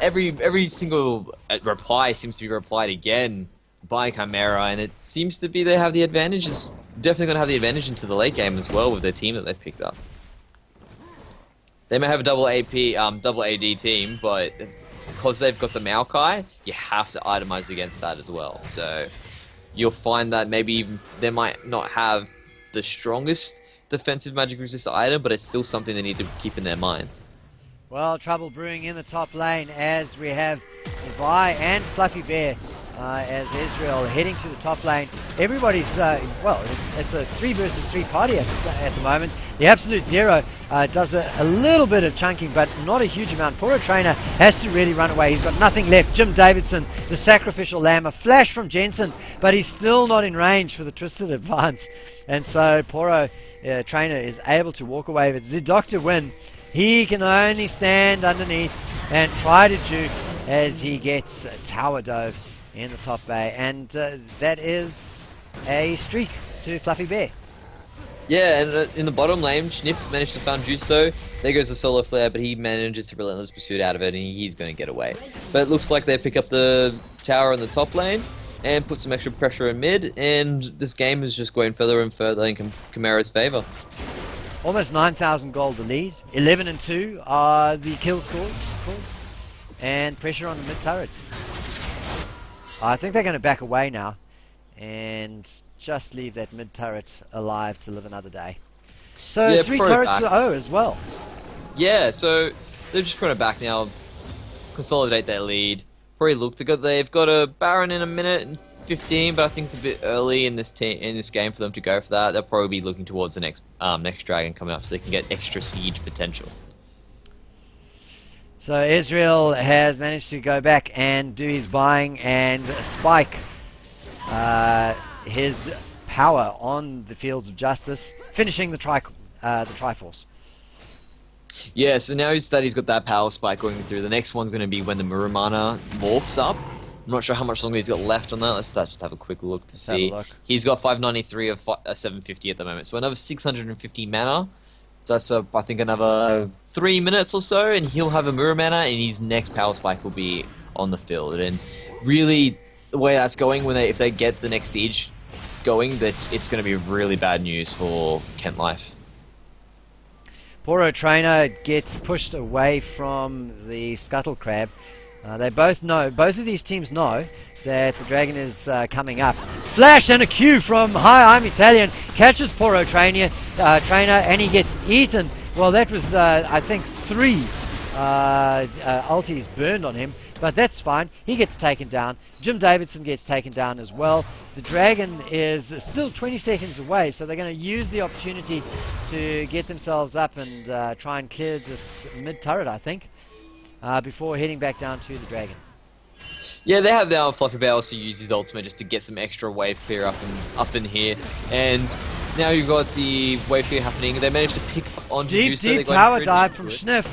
every single reply seems to be replied again by Chimera, and it seems to be they have the advantage. It's definitely going to have the advantage into the late game as well with their team that they've picked up. They may have a double AD team, but because they've got the Maokai, you have to itemize against that as well. So you'll find that maybe even they might not have the strongest defensive magic resist item, but it's still something they need to keep in their minds. Well, trouble brewing in the top lane as we have Vi and Fluffy Bear as Israel heading to the top lane. Everybody's, well, it's a 3 versus 3 party at the moment. The Absolute Zero does a little bit of chunking, but not a huge amount. Poro Trainer has to really run away. He's got nothing left. Jim Davidson, the sacrificial lamb, a flash from Jensen, but he's still not in range for the Twisted Advance. And so Poro Trainer is able to walk away with the Doctor win. He can only stand underneath and try to juke as he gets Tower Dove in the top bay. And that is a streak to Fluffy Bear. Yeah, and in the bottom lane, Schnips managed to find Jutsu. There goes the Solar Flare, but he manages to Relentless Pursuit out of it, and he's going to get away. But it looks like they pick up the tower in the top lane and put some extra pressure in mid, and this game is just going further and further in Chimera's favor. Almost 9,000 gold the lead. 11 and 2 are the kill scores, of course. And pressure on the mid turrets. I think they're going to back away now and just leave that mid turret alive to live another day. So yeah, 3 turrets to O as well. Yeah, so they're just putting it back now, consolidate their lead. Probably look to go. They've got a Baron in a minute and 15, but I think it's a bit early in this game for them to go for that. They'll probably be looking towards the next dragon coming up, so they can get extra siege potential. So Israel has managed to go back and do his buying and spike his power on the Fields of Justice, finishing the Triforce. Yeah, so now he's got that power spike going through. The next one's going to be when the Muramana morphs up. I'm not sure how much longer he's got left on that. Let's just have a quick look to see. He's got 593 of 750 at the moment, so another 650 mana. So that's, I think, another 3 minutes or so, and he'll have a Muramana, and his next power spike will be on the field. And really, the way that's going, if they get the next siege going, it's going to be really bad news for Kentlife. Poro Trainer gets pushed away from the Scuttle Crab. They both of these teams know that the dragon is coming up. Flash and a Q from Hi, I'm Italian. Catches Poro Trainer, and he gets eaten. Well, that was, I think, 3 ultis burned on him, but that's fine. He gets taken down. Jim Davidson gets taken down as well. The dragon is still 20 seconds away, so they're going to use the opportunity to get themselves up and try and clear this mid turret, I think, before heading back down to the dragon. Yeah, they have now Fluffy Bear also use his ultimate just to get some extra wave clear up in here, and now you've got the wave clear happening. They managed to pick up on deep tower dive from Schniff,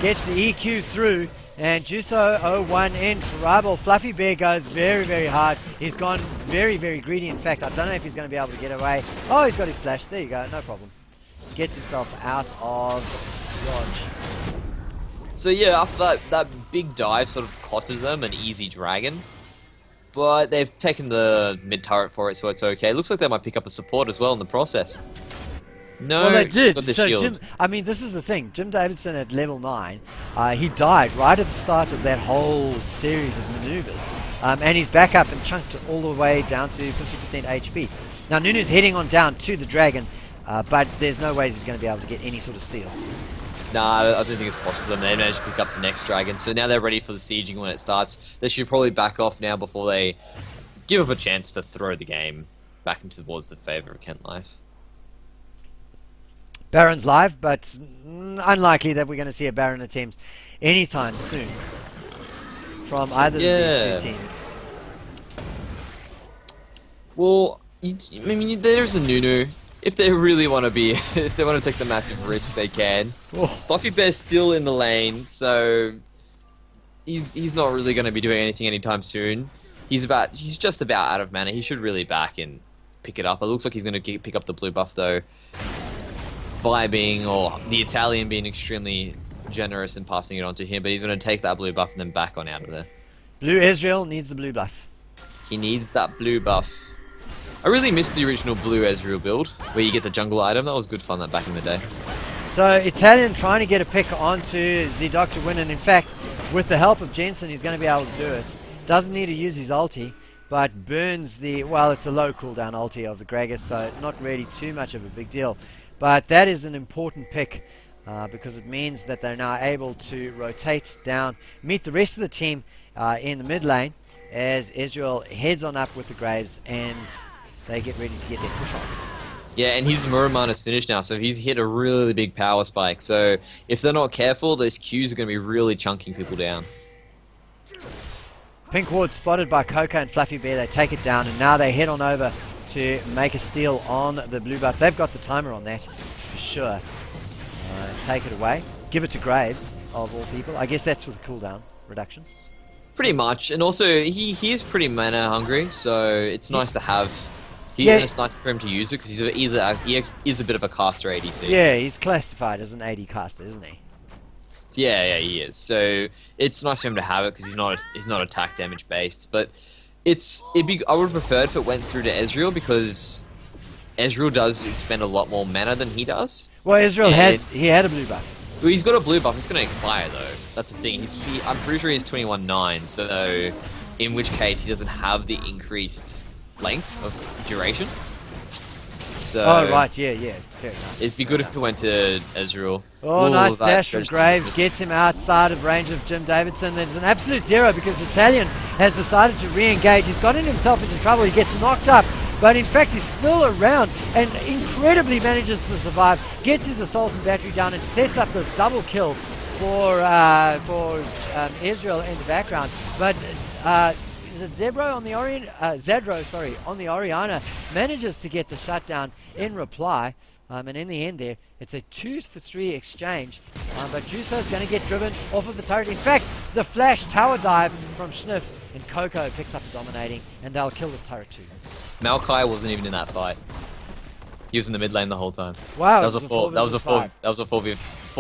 gets the EQ through, and Juso 01 in trouble. Fluffy Bear goes very, very hard. He's gone very, very greedy. In fact, I don't know if he's going to be able to get away. Oh, he's got his flash. There you go, no problem. Gets himself out of dodge. So yeah, after that big dive sort of costed them an easy dragon. But they've taken the mid turret for it, so it's okay. Looks like they might pick up a support as well in the process. No, Well, they he's did. got the So shield. I mean, this is the thing. Jim Davidson at level 9, he died right at the start of that whole series of maneuvers. And he's back up and chunked all the way down to 50% HP. Now, Nunu's heading on down to the dragon, but there's no ways he's going to be able to get any sort of steal. Nah, I don't think it's possible for them. They managed to pick up the next dragon, so now they're ready for the sieging when it starts. They should probably back off now before they give up a chance to throw the game back into towards the favour of Kentlife. Baron's live, but unlikely that we're going to see a Baron attempt anytime soon from either of these two teams. Well, I mean, there's a Nunu. If they really want to be, if they want to take the massive risk, they can. Oh. Fluffy Bear's still in the lane, so he's not really going to be doing anything anytime soon. He's just about out of mana. He should really back and pick it up. It looks like he's going to pick up the blue buff though. Vibing, or the Italian being extremely generous and passing it on to him, but he's going to take that blue buff and then back on out of there. Blue Ezreal needs the blue buff. He needs that blue buff. I really missed the original blue Ezreal build, where you get the jungle item. That was good fun back in the day. So Italian trying to get a pick onto Z-Doc to win, and in fact, with the help of Jensen, he's going to be able to do it. Doesn't need to use his ulti, but burns the, well, it's a low cooldown ulti of the Gragas, so not really too much of a big deal. But that is an important pick, because it means that they're now able to rotate down, meet the rest of the team in the mid lane, as Ezreal heads on up with the Graves, and they get ready to get their push on. Yeah, and his Muramana is finished now, so he's hit a really big power spike. So if they're not careful, those Qs are going to be really chunking people down. Pink Ward spotted by Coco and Fluffy Bear. They take it down, and now they head on over to make a steal on the blue buff. They've got the timer on that for sure. Take it away. Give it to Graves, of all people. I guess that's for the cooldown reduction. Pretty much, and also he is pretty mana hungry, so it's nice to have. It's nice for him to use it because he is a bit of a caster ADC. Yeah, he's classified as an AD caster, isn't he? So yeah, he is. So it's nice for him to have it because he's not attack damage based. But I would have preferred if it went through to Ezreal because Ezreal does expend a lot more mana than he does. Well, Ezreal had a blue buff. Well, he's got a blue buff. It's going to expire though. That's the thing. I'm pretty sure he's 21/9. So in which case he doesn't have the increased length of duration. So oh right, yeah, fair enough. It'd be good if it went to Ezreal. Oh, nice dash from Graves, gets him outside of range of Jim Davidson. There's an absolute zero because Italian has decided to re-engage. He's gotten himself into trouble, he gets knocked up, but in fact he's still around and incredibly manages to survive, gets his assault and battery down and sets up the double kill for Ezreal in the background. But is it Zebro on the Zadro, sorry, on the Oriana manages to get the shutdown in reply, and in the end there, it's a 2-for-3 exchange, but Juso is going to get driven off of the turret. In fact, the flash tower dive from Sniff, and Coco picks up the dominating, and they'll kill the turret too. Maokai wasn't even in that fight. He was in the mid lane the whole time. Wow, that was a 4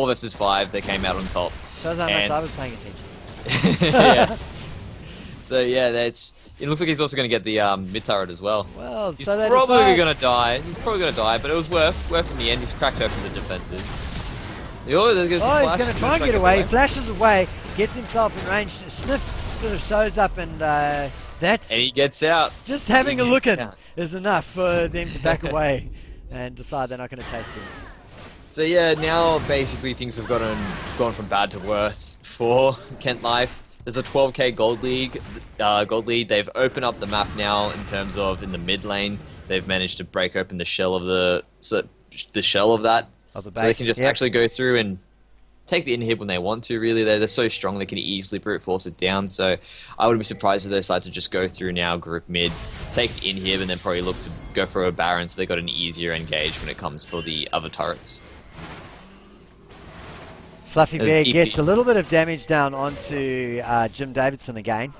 versus 5. They came out on top. Shows how much I was paying attention. Yeah. So yeah, it looks like he's also going to get the mid turret as well. Well, he's so probably going to die. He's probably going to die, but it was worth in the end. He's cracked open the defenses. He's going to try and get away. He flashes away, gets himself in range. Sniff sort of shows up, and and he gets out. Just having a look in is enough for them to back away and decide they're not going to chase things. So yeah, now basically things have gone from bad to worse for Kentlife. There's a 12k gold lead. They've opened up the map now in terms of in the mid lane. They've managed to break open the shell of that, so they can just actually go through and take the inhib when they want to. Really, they're so strong they can easily brute force it down. So I wouldn't be surprised if they decide to just go through now, group mid, take the inhib, and then probably look to go for a Baron. So they got an easier engage when it comes for the other turrets. Fluffy Bear gets a little bit of damage down onto Jim Davidson again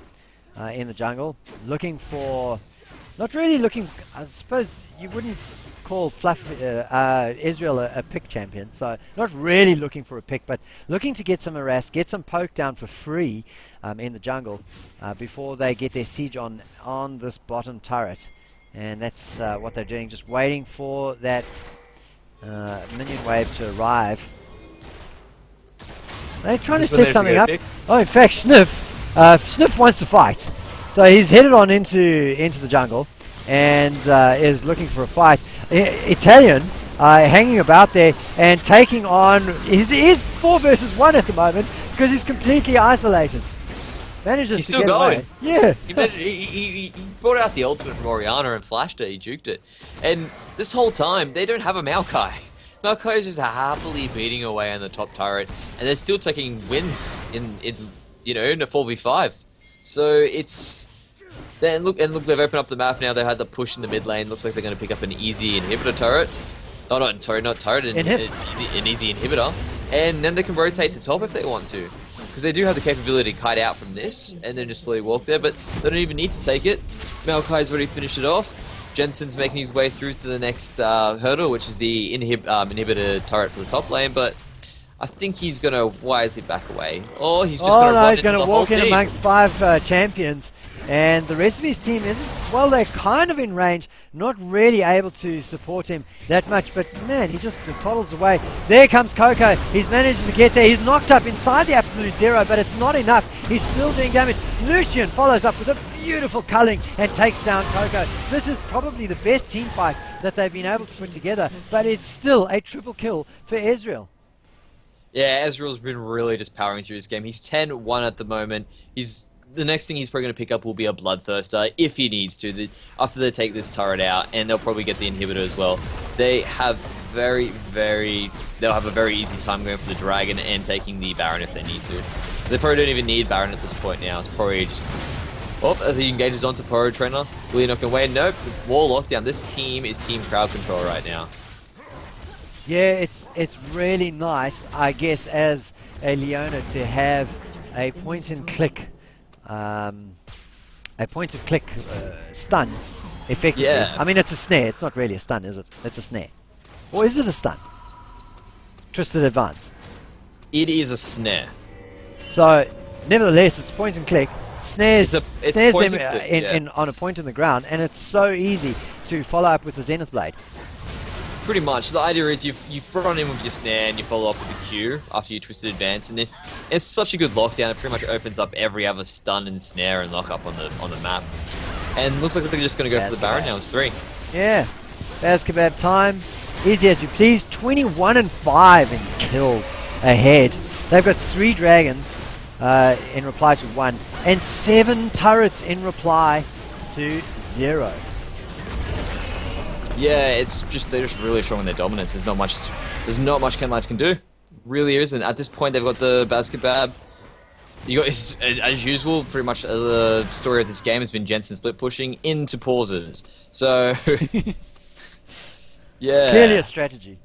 in the jungle. Not really looking, I suppose you wouldn't call Ezreal a pick champion, so not really looking for a pick, but looking to get some harass, get some poke down for free in the jungle before they get their siege on this bottom turret. And that's what they're doing, just waiting for that minion wave to arrive. They're trying to This one set there's a something go up. pick. Oh, in fact, Sniff wants to fight. So he's headed on into the jungle and is looking for a fight. Italian hanging about there and taking on. He's 4 versus 1 at the moment because he's completely isolated. Manages He's to still get going. away. Yeah. He brought out the ultimate from Orianna and flashed it. He juked it. And this whole time, they don't have a Maokai. Maokai is just happily beating away on the top turret, and they're still taking wins in in a 4v5. So it's look, they've opened up the map now. They had the push in the mid lane. Looks like they're going to pick up an easy inhibitor turret. Oh, not turret, an easy inhibitor, and then they can rotate to top if they want to, because they do have the capability to kite out from this and then just slowly walk there. But they don't even need to take it. Maokai's already finished it off. Jensen's making his way through to the next hurdle, which is the inhibitor turret for the top lane, but I think he's going to wisely back away. Or he's just going to run he's into going the to whole walk in team. amongst 5 champions, and the rest of his team isn't, well, they're kind of in range, not really able to support him that much, but man, he just toddles away. There comes Coco. He's managed to get there. He's knocked up inside the absolute zero, but it's not enough. He's still doing damage. Lucian follows up with a beautiful culling and takes down Coco. This is probably the best team fight that they've been able to put together, but it's still a triple kill for Ezreal. Yeah, Ezreal's been really just powering through this game. He's 10-1 at the moment. The next thing he's probably going to pick up will be a Bloodthirster if he needs to. After they take this turret out, and they'll probably get the inhibitor as well. They have they'll have a very easy time going for the Dragon and taking the Baron if they need to. They probably don't even need Baron at this point now. It's probably just... Oh, as he engages onto Poro Trainer. Will he knock away? Nope. Wall lockdown. This team is team crowd control right now. Yeah, it's really nice, I guess, as a Leona to have a point-and-click stun, effectively. Yeah. I mean, it's a snare. It's not really a stun, is it? It's a snare. Or is it a stun? Twisted Advance. It is a snare. So, nevertheless, it's point-and-click. Snares It's them point and click, on a point in the ground, and it's so easy to follow up with the Zenith Blade. Pretty much. The idea is you front in with your snare and you follow up with the Q after you twisted advance, and if it's such a good lockdown, it pretty much opens up every other stun and snare and lock up on the map. And looks like they're just going to go for the Baron now. It's 3. Yeah, Baz Kebab time. Easy as you please. 21-5 in kills ahead. They've got 3 dragons in reply to 1, and 7 turrets in reply to 0. Yeah, they're just really showing their dominance. There's not much Kentlife can do. Really isn't. At this point, they've got the Baz Kebab. You got, as usual, pretty much the story of this game has been Jensen split pushing into pauses. So, yeah, Clearly a strategy.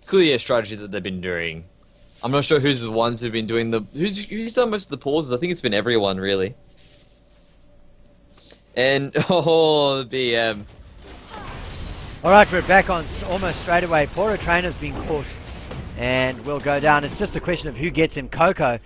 Clearly a strategy that they've been doing. I'm not sure who's the ones who've been doing who's done most of the pauses. I think it's been everyone really. And the BM. Alright, we're back on almost straight away. Poro Trainer's been caught and will go down. It's just a question of who gets him. Coco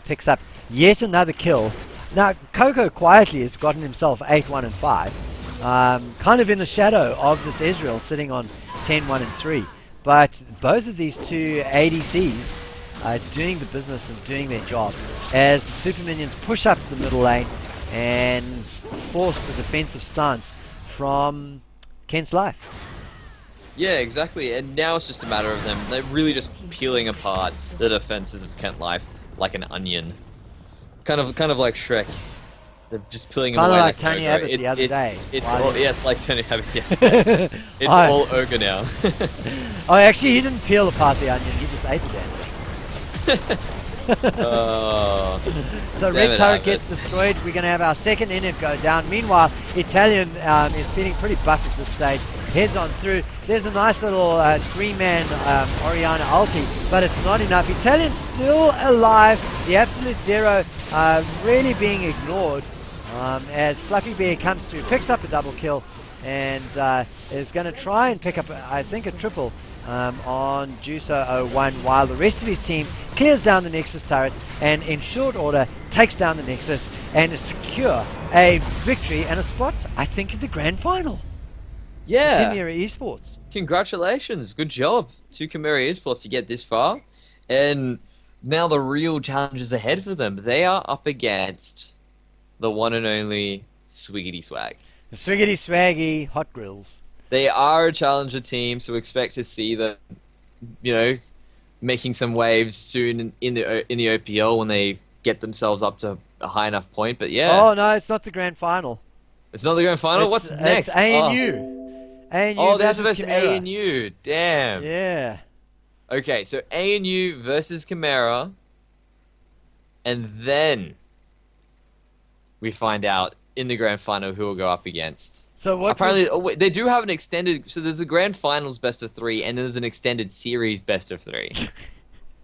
picks up yet another kill. Now, Coco quietly has gotten himself 8-1-5. Kind of in the shadow of this Ezreal sitting on 10-1-3. But both of these two ADCs are doing the business and doing their job as the super minions push up the middle lane and force the defensive stance from Kentlife. Yeah, exactly. And now it's just a matter of them. They're really just peeling apart the defenses of Kentlife like an onion. Kind of like Shrek. They're just peeling them away like like Tony ogre. Abbott the other day. It's like Tony Abbott. Yeah. It's all ogre now. Oh, actually, he didn't peel apart the onion. He just ate the damn thing. So red turret gets destroyed. We're going to have our second inhib go down. Meanwhile, Italian is feeling pretty buff at this stage. Heads on through. There's a nice little 3-man Orianna ulti, but it's not enough. Italian's still alive. The absolute zero really being ignored as Fluffy Bear comes through, picks up a double kill, and is going to try and pick up, I think, a triple on Juicer01, while the rest of his team clears down the Nexus turrets and in short order takes down the Nexus and secure a victory and a spot, I think, in the grand final. Yeah. Chimera eSports. Congratulations. Good job to Chimera eSports to get this far. And now the real challenge is ahead for them. They are up against the one and only Swiggity Swag. The Swiggity Swaggy Hot Grills. They are a challenger team, so expect to see them, making some waves soon in the OPL when they get themselves up to a high enough point. But yeah, Oh no, it's not the grand final. it's not the grand final. What's next? It's ANU. ANU Oh, that's versus versus Chimera. ANU. Damn. Yeah. Okay, so ANU versus Chimera, and then we find out in the grand final who will go up against. So what? Apparently, wait, they do have an extended. So there's a grand finals best of 3, and then there's an extended series best of 3.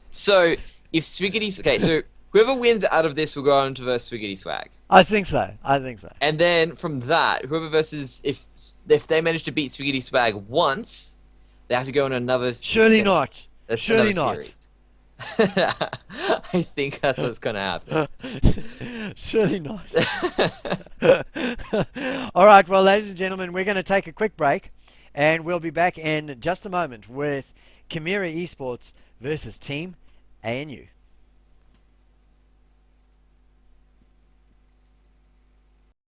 So if Swiggity's okay, so whoever wins out of this will go on to verse Swiggity Swag. I think so. I think so. And then from that, whoever versus if they manage to beat Swiggity Swag once, they have to go on another. Surely not. That's Surely another not. series. I think that's what's gonna happen. Surely not. All right, well, ladies and gentlemen, we're going to take a quick break, and we'll be back in just a moment with Chimera Esports versus Team ANU.